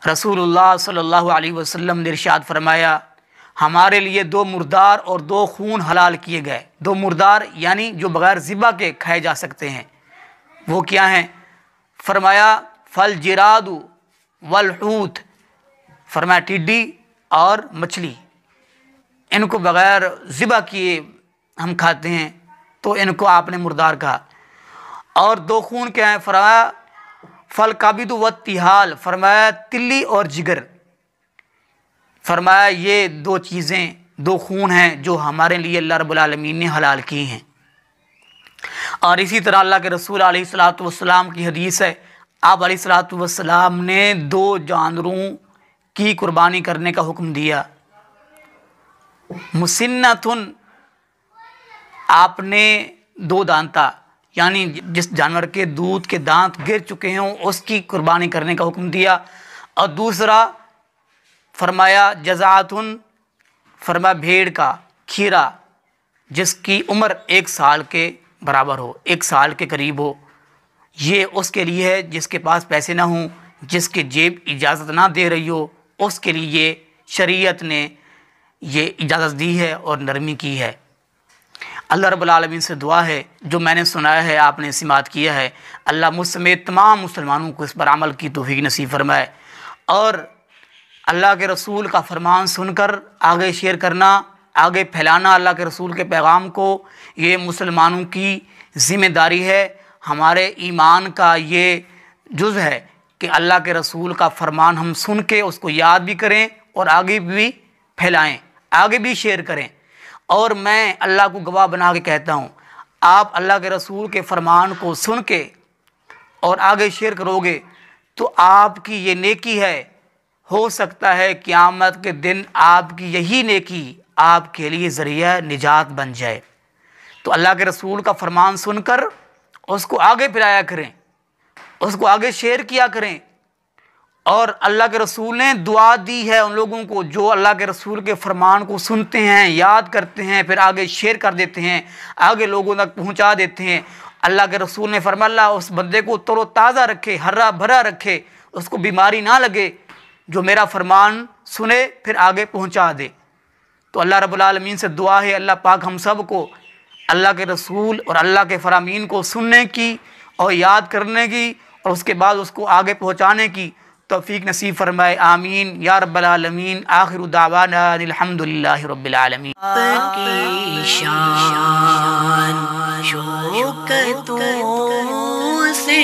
رسول اللہ صلی اللہ علیہ وسلم نے ارشاد فرمایا ہمارے لیے دو مردار اور دو خون حلال کیے گئے۔ دو مردار یعنی جو بغیر ذبح کے کھائے جا سکتے ہیں، وہ کیا ہیں؟ فرمایا فالجراد والحوت، فرمایا ٹڈی اور مچھلی، ان کو بغیر ذبح کیے ہم کھاتے ہیں تو ان کو آپ نے مردار کہا۔ اور دو خون کیا ہیں؟ فرمایا فالکبد والطحال، فرمایا تلی اور جگر، فرمایا یہ دو چیزیں، دو خون ہیں جو ہمارے لیے اللہ رب العالمین نے حلال کی ہیں۔ اور اسی طرح اللہ کے رسول علیہ الصلوۃ والسلام کی حدیث ہے، آپ علیہ الصلوۃ والسلام نے دو جانوروں کی قربانی کرنے کا حکم دیا۔ مسنتن، آپ نے دو دانتا یعنی جس جانور کے دودھ کے دانت گر چکے ہوں اس کی قربانی کرنے کا حکم دیا۔ اور دوسرا فرمایا جزعتن، فرمایا بھیڑ کا کھیرا جس کی عمر 1 سال کے برابر ہو، 1 سال کے قریب ہو، یہ اس کے لیے ہے جس کے پاس پیسے نہ ہوں، جس کی جیب اجازت نہ دے رہی ہو، اس کے لیے شریعت نے یہ اجازت دی ہے اور نرمی کی ہے۔ اللہ رب العالمین سے دعا ہے جو میں نے سنایا ہے آپ نے سماعت کیا ہے، اللہ مجھ سمیت تمام مسلمانوں کو اس پر عمل کی توفیق نصیب فرمائے، اور اللہ کے رسول کا فرمان سن کر آگے شیئر کرنا، آگے پھیلانا اللہ کے رسول کے پیغام کو، یہ مسلمانوں کی ذمہ داری ہے۔ ہمارے ایمان کا یہ جز ہے کہ اللہ کے رسول کا فرمان ہم سن کے اس کو یاد بھی کریں اور آگے بھی پھیلائیں، آگے بھی شیئر کریں۔ اور میں اللہ کو گواہ بنا کے کہتا ہوں، آپ اللہ کے رسول کے فرمان کو سن کے اور آگے شیئر کرو گے تو آپ کی یہ نیکی ہے، ہو سکتا ہے قیامت کے دن آپ کی یہی نیکی آپ کے لیے ذریعہ نجات بن جائے۔ تو اللہ کے رسول کا فرمان سن کر اس کو آگے پھیلایا کریں، اس کو آگے شیئر کیا کریں۔ اور اللہ کے رسول نے دعا دی ہے ان لوگوں کو جو اللہ کے رسول کے فرمان کو سنتے ہیں، یاد کرتے ہیں، پھر آگے شیئر کر دیتے ہیں، آگے لوگوں تک پہنچا دیتے ہیں۔ اللہ کے رسول نے فرمایا اللہ اس بندے کو تر و تازہ رکھے، ہرا بھرا رکھے، اس کو بیماری نہ لگے جو میرا فرمان سنے پھر آگے پہنچا دے۔ تو اللہ رب العالمین سے دعا ہے اللہ پاک ہم سب کو اللہ کے رسول اور اللہ کے فرامین کو سننے کی اور یاد کرنے کی اور اس کے بعد اس کو آگے پہنچانے کی توفیق نصیب فرمائے، آمین یا رب العالمین۔ آخر دعوانا الحمدللہ رب العالمین۔ کی شان شوکتوں سے